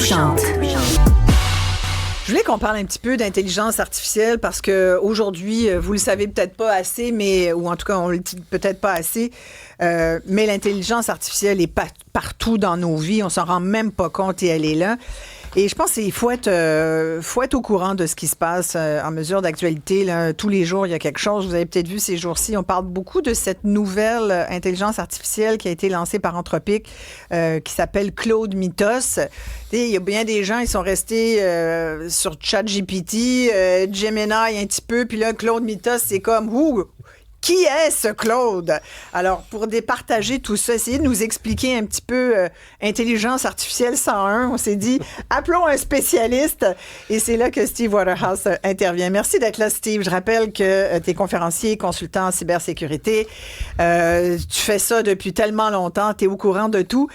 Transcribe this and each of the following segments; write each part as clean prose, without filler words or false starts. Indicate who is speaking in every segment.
Speaker 1: Chante.
Speaker 2: Je voulais qu'on parle un petit peu d'intelligence artificielle parce que aujourd'hui, vous le savez peut-être pas assez, ou en tout cas on le dit peut-être pas assez, mais l'intelligence artificielle est partout dans nos vies. On s'en rend même pas compte et elle est là. Et je pense qu'il faut être au courant de ce qui se passe en mesure d'actualité. Là. Tous les jours, il y a quelque chose. Vous avez peut-être vu ces jours-ci, on parle beaucoup de cette nouvelle intelligence artificielle qui a été lancée par Anthropic, qui s'appelle Claude Mythos. Il y a bien des gens, ils sont restés sur ChatGPT, Gemini un petit peu, puis là, Claude Mythos, c'est comme qui est ce Claude? Alors, pour départager tout ça, essayer de nous expliquer un petit peu intelligence artificielle 101, on s'est dit, appelons un spécialiste. Et c'est là que Steve Waterhouse intervient. Merci d'être là, Steve. Je rappelle que tu es conférencier, consultant en cybersécurité. Tu fais ça depuis tellement longtemps, tu es au courant de tout.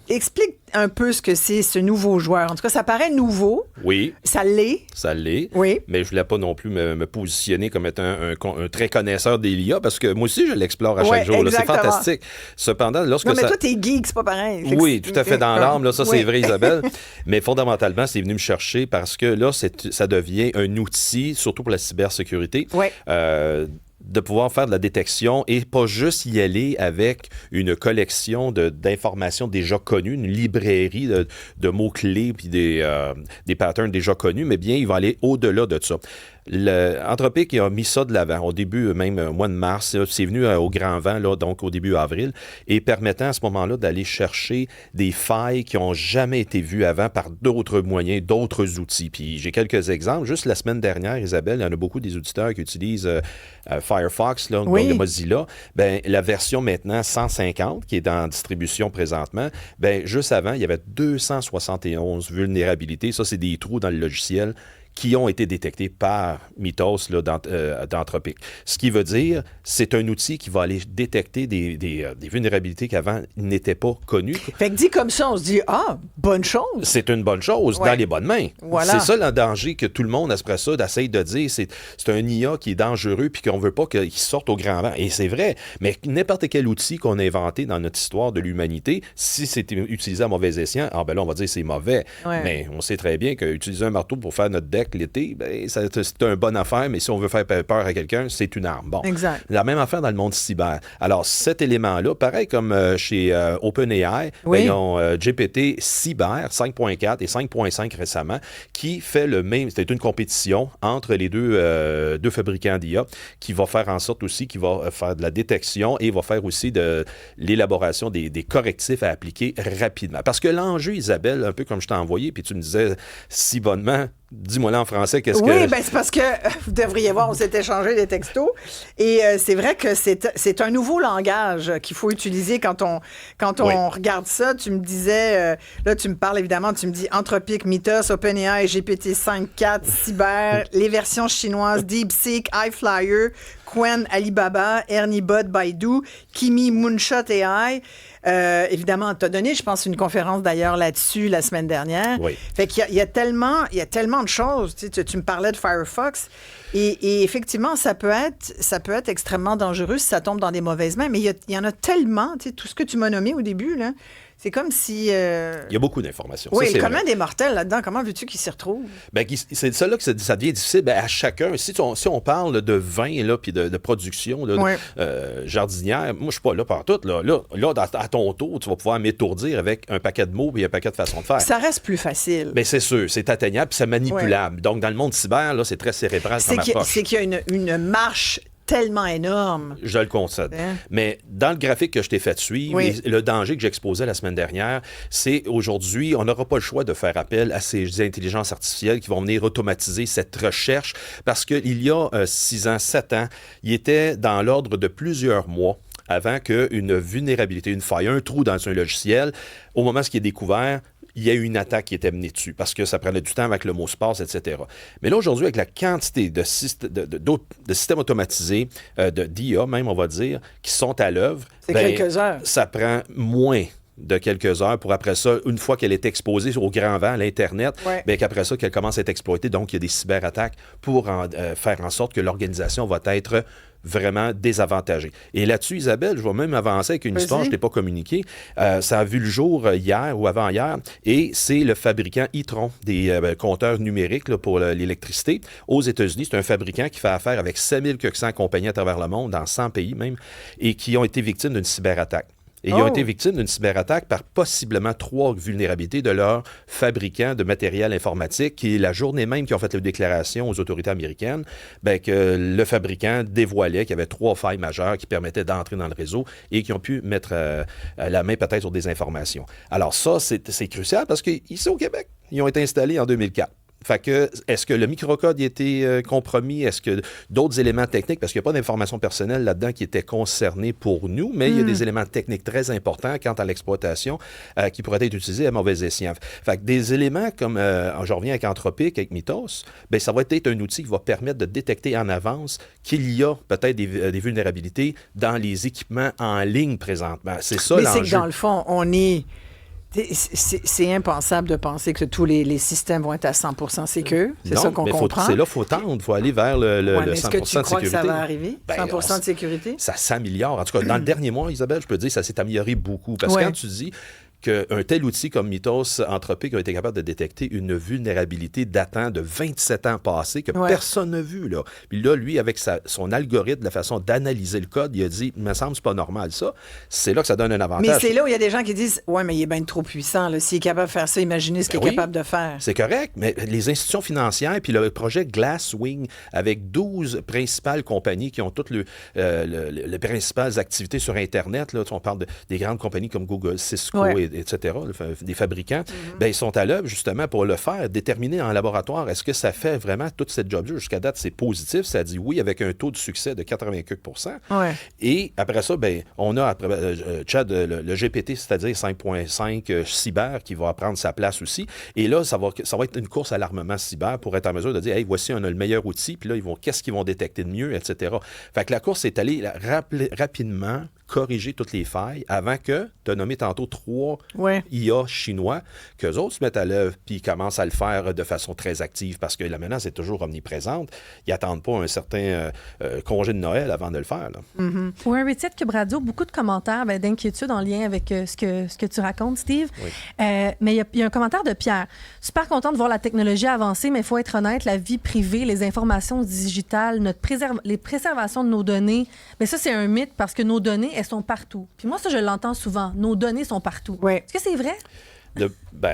Speaker 2: Explique un peu ce que c'est, ce nouveau joueur. En tout cas, ça paraît nouveau.
Speaker 3: Oui.
Speaker 2: Ça l'est.
Speaker 3: Ça l'est.
Speaker 2: Oui.
Speaker 3: Mais je ne voulais pas non plus me positionner comme étant un très connaisseur des IA, parce que moi aussi, je l'explore à chaque jour. Là. C'est fantastique. Cependant, lorsque
Speaker 2: non, mais toi, t'es geek, c'est pas pareil.
Speaker 3: Oui, tout à fait dans l'âme. Là, ça, c'est vrai, Isabelle. Mais fondamentalement, c'est venu me chercher parce que là, ça devient un outil, surtout pour la cybersécurité.
Speaker 2: Oui.
Speaker 3: De pouvoir faire de la détection et pas juste y aller avec une collection d'informations déjà connues, une librairie de mots-clés puis des patterns déjà connus, mais bien, il va aller au-delà de ça. Anthropic a mis ça de l'avant au début, même au mois de mars. C'est venu au grand vent, là, donc au début avril, et permettant à ce moment-là d'aller chercher des failles qui n'ont jamais été vues avant par d'autres moyens, d'autres outils. Puis j'ai quelques exemples. Juste la semaine dernière, Isabelle, il y en a beaucoup des auditeurs qui utilisent Firefox, là,
Speaker 2: oui.
Speaker 3: donc de Mozilla. Ben, la version maintenant 150, qui est en distribution présentement, ben, juste avant, il y avait 271 vulnérabilités. Ça, c'est des trous dans le logiciel qui ont été détectés par Mythos là, d'Anthropic. Ce qui veut dire, c'est un outil qui va aller détecter des vulnérabilités qu'avant n'étaient pas connues.
Speaker 2: Fait que dit comme ça, on se dit, bonne chose.
Speaker 3: C'est une bonne chose, dans les bonnes mains.
Speaker 2: Voilà.
Speaker 3: C'est ça le danger que tout le monde, après ça, essaye de dire. C'est un IA qui est dangereux puis qu'on ne veut pas qu'il sorte au grand vent. Et c'est vrai, mais n'importe quel outil qu'on a inventé dans notre histoire de l'humanité, si c'est utilisé à mauvais escient, ben là, on va dire que c'est mauvais.
Speaker 2: Ouais.
Speaker 3: Mais on sait très bien qu'utiliser un marteau pour faire notre deck l'été, ben, c'est une bonne affaire, mais si on veut faire peur à quelqu'un, c'est une arme. Bon.
Speaker 2: Exact.
Speaker 3: La même affaire dans le monde cyber. Alors, cet élément-là, pareil comme chez OpenAI,
Speaker 2: oui.
Speaker 3: ils ont GPT Cyber 5.4 et 5.5 récemment, qui fait le même. C'était une compétition entre les deux fabricants d'IA qui va faire en sorte aussi qu'il va faire de la détection et va faire aussi de l'élaboration des correctifs à appliquer rapidement. Parce que l'enjeu, Isabelle, un peu comme je t'ai envoyé, puis tu me disais si bonnement, dis-moi là en français, qu'est-ce que...
Speaker 2: Oui, bien c'est parce que vous devriez voir, on s'est échangé des textos. Et c'est vrai que c'est un nouveau langage qu'il faut utiliser quand on regarde ça. Tu me disais, là tu me parles évidemment, tu me dis Anthropic, Mythos, OpenAI, GPT 5.4, Cyber, les versions chinoises, DeepSeek, iFlyer, Qwen, Alibaba, Erniebot, Baidu, Kimi, Moonshot AI. Évidemment, tu as donné, je pense, une conférence d'ailleurs là-dessus la semaine dernière.
Speaker 3: Oui.
Speaker 2: Fait qu'il y a tellement de choses. Tu me parlais de Firefox. Et effectivement, ça peut être extrêmement dangereux si ça tombe dans des mauvaises mains. Mais il y en a tellement. Tout ce que tu m'as nommé au début, là, c'est comme si... Il
Speaker 3: y a beaucoup d'informations.
Speaker 2: Oui,
Speaker 3: ça,
Speaker 2: le commun des mortels là-dedans, comment veux-tu qu'ils s'y retrouvent?
Speaker 3: Ben, c'est ça là que ça devient difficile. Ben, à chacun, si on parle de vin là, puis de production là,
Speaker 2: oui.
Speaker 3: Jardinière, moi, je suis pas là partout. Là, à ton tour, tu vas pouvoir m'étourdir avec un paquet de mots et un paquet de façons de faire.
Speaker 2: Ça reste plus facile.
Speaker 3: Ben, c'est sûr, c'est atteignable puis c'est manipulable.
Speaker 2: Oui.
Speaker 3: Donc, dans le monde cyber, là, c'est très cérébral comme approche.
Speaker 2: C'est qu'il y a une marche tellement énorme.
Speaker 3: Je le concède.
Speaker 2: Hein?
Speaker 3: Mais dans le graphique que je t'ai fait suivre,
Speaker 2: oui.
Speaker 3: le danger que j'exposais la semaine dernière, c'est aujourd'hui, on n'aura pas le choix de faire appel à ces intelligences artificielles qui vont venir automatiser cette recherche parce qu'il y a 6 ans, 7 ans, il était dans l'ordre de plusieurs mois avant qu'une vulnérabilité, une faille, un trou dans un logiciel, au moment où il est découvert, il y a eu une attaque qui était menée dessus parce que ça prenait du temps avec le mot de passe, etc. Mais là, aujourd'hui, avec la quantité de systèmes automatisés, d'IA même, on va dire, qui sont à l'œuvre,
Speaker 2: quelques heures.
Speaker 3: Ça prend moins de quelques heures pour après ça, une fois qu'elle est exposée au grand vent, à l'Internet, bien qu'après ça, qu'elle commence à être exploitée. Donc, il y a des cyberattaques pour faire en sorte que l'organisation va être vraiment désavantagée. Et là-dessus, Isabelle, je vais même avancer avec une histoire que je ne t'ai pas communiquée. Ça a vu le jour hier ou avant-hier, et c'est le fabricant Itron, des compteurs numériques là, pour l'électricité. Aux États-Unis, c'est un fabricant qui fait affaire avec 7400 compagnies à travers le monde, dans 100 pays même, et qui ont été victimes d'une cyberattaque. Et ils ont été victimes d'une cyberattaque par possiblement 3 vulnérabilités de leur fabricant de matériel informatique qui, la journée même qu'ils ont fait la déclaration aux autorités américaines, bien, que le fabricant dévoilait qu'il y avait 3 failles majeures qui permettaient d'entrer dans le réseau et qui ont pu mettre la main peut-être sur des informations. Alors ça, c'est crucial parce qu'ici au Québec, ils ont été installés en 2004. Fait que, est-ce que le microcode a été compromis? Est-ce que d'autres éléments techniques, parce qu'il n'y a pas d'informations personnelles là-dedans qui étaient concernées pour nous, mais il y a des éléments techniques très importants quant à l'exploitation qui pourraient être utilisés à mauvais escient. Fait que des éléments comme, je reviens avec Anthropic, avec Mythos, bien, ça va être un outil qui va permettre de détecter en avance qu'il y a peut-être des vulnérabilités dans les équipements en ligne présentement. C'est ça l'enjeu.
Speaker 2: Mais c'est que dans le fond, on est... C'est impensable de penser que tous les systèmes vont être à 100% sécures. C'est ça qu'on comprend.
Speaker 3: C'est là qu'il faut tendre. Il faut aller vers le 100% de sécurité.
Speaker 2: Est-ce que tu crois que ça va arriver? 100% de sécurité?
Speaker 3: Ça s'améliore. En tout cas, dans le dernier mois, Isabelle, je peux te dire que ça s'est amélioré beaucoup. Parce que quand tu dis qu'un tel outil comme Mythos Anthropic a été capable de détecter une vulnérabilité datant de 27 ans passés que personne n'a vu. Là. Puis là, lui, avec son algorithme, la façon d'analyser le code, il a dit, il me semble que c'est pas normal ça. C'est là que ça donne un avantage.
Speaker 2: Mais c'est là où il y a des gens qui disent, ouais, mais il est bien trop puissant. S'il est capable de faire ça, imaginez ce qu'il est capable de faire.
Speaker 3: C'est correct, mais les institutions financières, puis le projet Glasswing, avec 12 principales compagnies qui ont toutes les principales activités sur Internet, là, on parle des grandes compagnies comme Google, Cisco, etc., des fabricants, bien, ils sont à l'œuvre justement pour le faire, déterminer en laboratoire est-ce que ça fait vraiment toute cette job-là. Jusqu'à date, c'est positif, ça dit oui avec un taux de succès de 84%. Et après ça, bien, on a Chad, le GPT, c'est-à-dire 5.5 cyber qui va prendre sa place aussi. Et là, ça va être une course à l'armement cyber pour être en mesure de dire, hey, voici, on a le meilleur outil, puis là, qu'est-ce qu'ils vont détecter de mieux, etc. Fait que la course est allée rapidement corriger toutes les failles avant que tu as nommé tantôt 3 IA chinois, qu'eux autres se mettent à l'œuvre puis ils commencent à le faire de façon très active parce que la menace est toujours omniprésente. Ils n'attendent pas un certain congé de Noël avant de le faire.
Speaker 1: Pour un Reddit Cube Radio, beaucoup de commentaires d'inquiétude en lien avec ce que tu racontes, Steve. Mais il y a un commentaire de Pierre. Super content de voir la technologie avancer, mais il faut être honnête, la vie privée, les informations digitales, les préservations de nos données, mais ça, c'est un mythe parce que nos données, elles sont partout. Puis moi, ça, je l'entends souvent. Nos données sont partout. Est-ce que c'est vrai?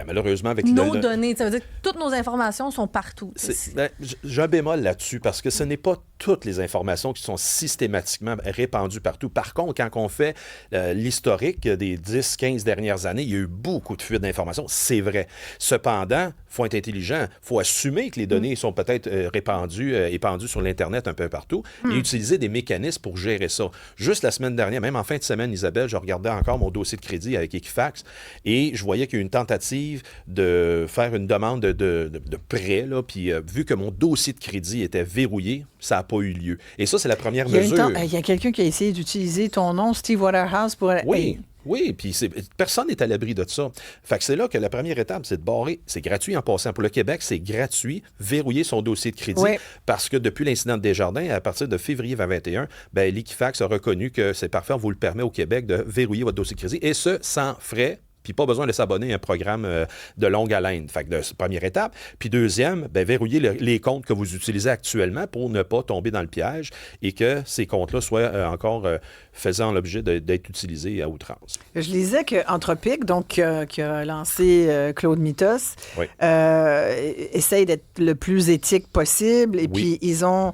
Speaker 3: Malheureusement, avec
Speaker 1: nos données, ça veut dire que toutes nos informations sont partout.
Speaker 3: J'ai un bémol là-dessus parce que ce n'est pas toutes les informations qui sont systématiquement répandues partout. Par contre, quand on fait l'historique des 10-15 dernières années, il y a eu beaucoup de fuites d'informations. C'est vrai. Cependant, il faut être intelligent. Il faut assumer que les données sont peut-être épandues sur l'Internet un peu partout et utiliser des mécanismes pour gérer ça. Juste la semaine dernière, même en fin de semaine, Isabelle, je regardais encore mon dossier de crédit avec Equifax et je voyais qu'il y a eu une tentative de faire une demande de prêt, là, puis vu que mon dossier de crédit était verrouillé, ça n'a pas eu lieu. Et ça, c'est la première mesure.
Speaker 2: Il y a quelqu'un qui a essayé d'utiliser ton nom, Steve Waterhouse, pour...
Speaker 3: Oui, puis personne n'est à l'abri de ça. Fait que c'est là que la première étape, c'est de barrer. C'est gratuit en passant. Pour le Québec, c'est gratuit, verrouiller son dossier de crédit, parce que depuis l'incident de Desjardins, à partir de février 2021, ben, l'Equifax a reconnu que c'est parfait, on vous le permet au Québec de verrouiller votre dossier de crédit, et ce, sans frais, puis pas besoin de s'abonner à un programme de longue haleine. Fait que première étape. Puis deuxième, ben, verrouiller les comptes que vous utilisez actuellement pour ne pas tomber dans le piège et que ces comptes-là soient encore faisant l'objet d'être utilisés à outrance.
Speaker 2: Je lisais qu'Anthropic, donc qui a lancé Claude Mythos, essaye d'être le plus éthique possible. Et puis ils ont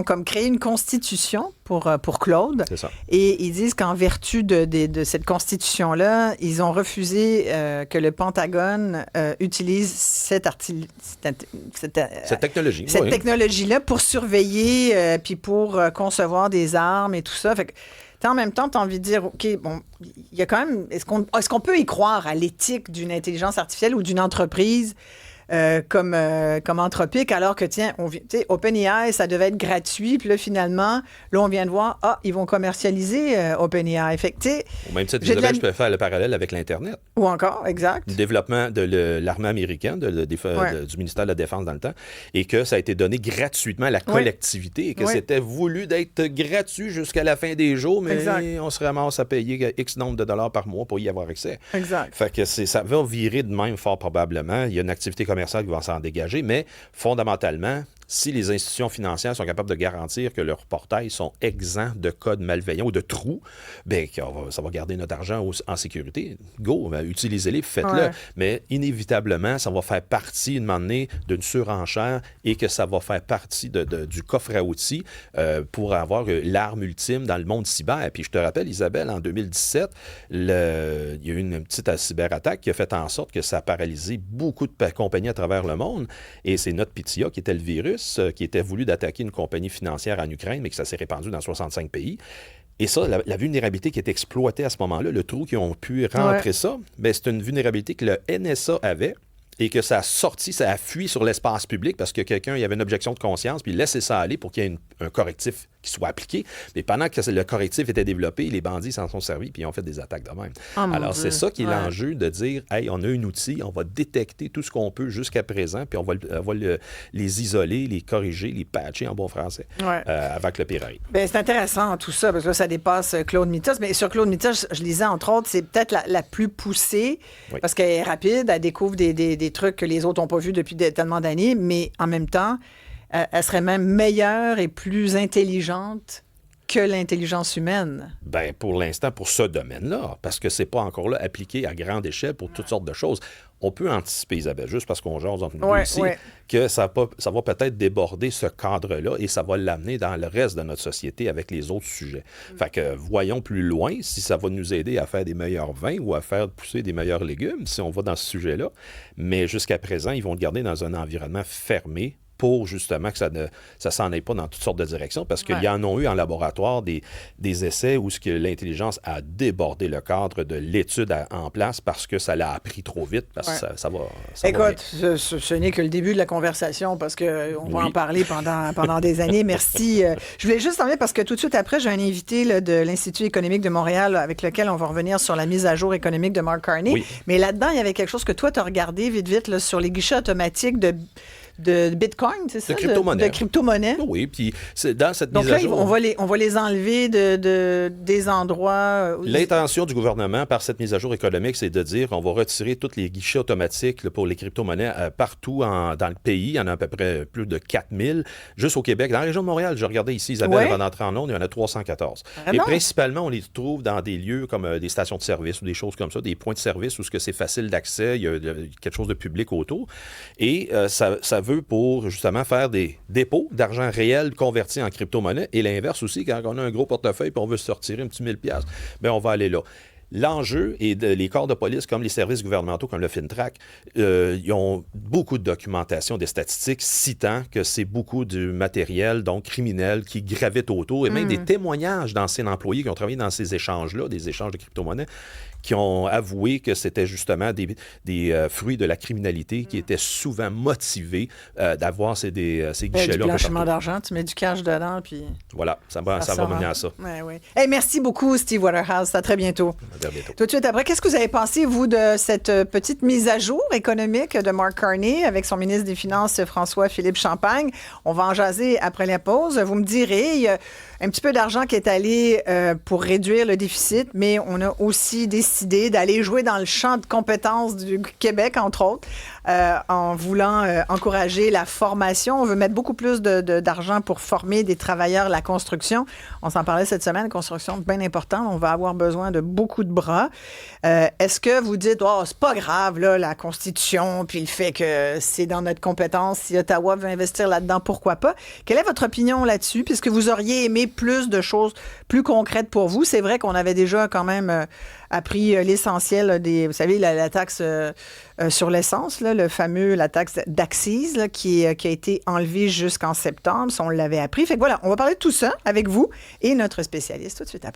Speaker 2: comme créé une constitution pour Claude.
Speaker 3: C'est ça.
Speaker 2: Et ils disent qu'en vertu de cette constitution-là, ils ont refusé que le Pentagone utilise cette
Speaker 3: technologie.
Speaker 2: Cette technologie-là pour surveiller puis pour concevoir des armes et tout ça. Fait que, en même temps, tu as envie de dire, OK, bon, il y a quand même... Est-ce qu'on peut y croire à l'éthique d'une intelligence artificielle ou d'une entreprise comme Anthropic, alors que, tiens, OpenAI, ça devait être gratuit. Puis là, finalement, on vient de voir, ils vont commercialiser OpenAI. Fait que,
Speaker 3: au même titre, je peux faire le parallèle avec l'Internet.
Speaker 2: Ou encore, exact.
Speaker 3: Le développement de l'armée américaine, du ministère de la Défense dans le temps, et que ça a été donné gratuitement à la collectivité et que c'était voulu d'être gratuit jusqu'à la fin des jours, mais on se ramasse à payer X nombre de dollars par mois pour y avoir accès.
Speaker 2: Exact.
Speaker 3: Fait que ça va virer de même fort probablement. Il y a une activité commerciale qui va s'en dégager, mais fondamentalement, si les institutions financières sont capables de garantir que leurs portails sont exempts de codes malveillants ou de trous, bien, ça va garder notre argent en sécurité. Go, utilisez-les, faites-le. Mais inévitablement, ça va faire partie, une moment donné, d'une surenchère et que ça va faire partie du coffre à outils pour avoir l'arme ultime dans le monde cyber. Puis je te rappelle, Isabelle, en 2017, il y a eu une petite cyberattaque qui a fait en sorte que ça a paralysé beaucoup de compagnies à travers le monde. Et c'est NotPetya qui était le virus qui était voulu d'attaquer une compagnie financière en Ukraine, mais que ça s'est répandu dans 65 pays. Et ça, la vulnérabilité qui est exploitée à ce moment-là, le trou qui ont pu rentrer ça, bien, c'est une vulnérabilité que le NSA avait et que ça a sorti, ça a fui sur l'espace public parce que quelqu'un, il y avait une objection de conscience, puis il laissait ça aller pour qu'il y ait un correctif qui soit appliqué. Mais pendant que le correctif était développé, les bandits s'en sont servis puis ils ont fait des attaques de même. Alors, c'est ça qui est l'enjeu de dire, hey, on a un outil, on va détecter tout ce qu'on peut jusqu'à présent, puis on va les isoler, les corriger, les patcher en bon français avant que le pire arrive.
Speaker 2: Bien, c'est intéressant tout ça, parce que là, ça dépasse Claude Mythos. Mais sur Claude Mythos, je lisais, entre autres, c'est peut-être la plus poussée, parce qu'elle est rapide, elle découvre des trucs que les autres n'ont pas vus depuis tellement d'années, mais en même temps, elle serait même meilleure et plus intelligente que l'intelligence humaine.
Speaker 3: Bien, pour l'instant, pour ce domaine-là, parce que c'est pas encore là appliqué à grande échelle pour toutes sortes de choses. On peut anticiper, Isabelle, juste parce qu'on jase entre nous ici, que ça va peut-être déborder ce cadre-là et ça va l'amener dans le reste de notre société avec les autres sujets. Fait que voyons plus loin si ça va nous aider à faire des meilleurs vins ou à faire pousser des meilleurs légumes, si on va dans ce sujet-là. Mais jusqu'à présent, ils vont le garder dans un environnement fermé pour justement que ça ne s'en aille pas dans toutes sortes de directions, parce qu'il y en a eu en laboratoire des essais où l'intelligence a débordé le cadre de l'étude en place parce que ça l'a appris trop vite, parce que ça va...
Speaker 2: Écoute, ce n'est que le début de la conversation, parce qu'on va en parler pendant des années. Merci. Je voulais juste en venir parce que tout de suite après, j'ai un invité de l'Institut économique de Montréal avec lequel on va revenir sur la mise à jour économique de Mark Carney. Oui. Mais là-dedans, il y avait quelque chose que toi, tu as regardé vite, là, sur les guichets automatiques de Bitcoin, c'est ça? De crypto-monnaie.
Speaker 3: Oui, puis dans cette mise à jour...
Speaker 2: Donc là, on va les enlever des endroits...
Speaker 3: L'intention du gouvernement par cette mise à jour économique, c'est de dire qu'on va retirer tous les guichets automatiques pour les crypto-monnaies partout dans le pays. Il y en a à peu près plus de 4000. Juste au Québec, dans la région de Montréal, je regardais ici, Isabelle, avant d'entrer en ondes, il y en a 314. Et principalement, on les trouve dans des lieux comme des stations de service ou des choses comme ça, des points de service où c'est facile d'accès, il y a quelque chose de public autour. Et ça veut pour justement faire des dépôts d'argent réel convertis en crypto-monnaie. Et l'inverse aussi, quand on a un gros portefeuille et on veut se retirer un petit 1000$, bien, on va aller là. L'enjeu, et les corps de police comme les services gouvernementaux comme le FINTRAC, ils ont beaucoup de documentation, des statistiques citant que c'est beaucoup du matériel donc criminel qui gravite autour et même des témoignages d'anciens employés qui ont travaillé dans ces échanges-là, des échanges de crypto-monnaies, qui ont avoué que c'était justement des fruits de la criminalité qui étaient souvent motivés d'avoir ces guichets-là.
Speaker 2: Du blanchiment d'argent, tu mets du cash dedans, puis...
Speaker 3: Voilà, ça va mener à ça.
Speaker 2: Ouais. Hey, merci beaucoup, Steve Waterhouse. À très bientôt.
Speaker 3: À bientôt.
Speaker 2: Tout de suite après, qu'est-ce que vous avez pensé, vous, de cette petite mise à jour économique de Mark Carney avec son ministre des Finances, François-Philippe Champagne? On va en jaser après la pause. Vous me direz, il y a un petit peu d'argent qui est allé pour réduire le déficit, mais on a aussi décidé d'aller jouer dans le champ de compétences du Québec, entre autres, en voulant encourager la formation. On veut mettre beaucoup plus d'argent pour former des travailleurs de la construction. On s'en parlait cette semaine, construction bien importante. On va avoir besoin de beaucoup de bras. Est-ce que vous dites, oh, c'est pas grave, là, la Constitution, puis le fait que c'est dans notre compétence, si Ottawa veut investir là-dedans, pourquoi pas? Quelle est votre opinion là-dessus? Puisque vous auriez aimé plus de choses plus concrètes pour vous. C'est vrai qu'on avait déjà quand même appris l'essentiel vous savez, la taxe sur l'essence, là, la taxe d'accise là, qui a été enlevée jusqu'en septembre. Ça, on l'avait appris. Fait que voilà, on va parler de tout ça avec vous et notre spécialiste tout de suite après.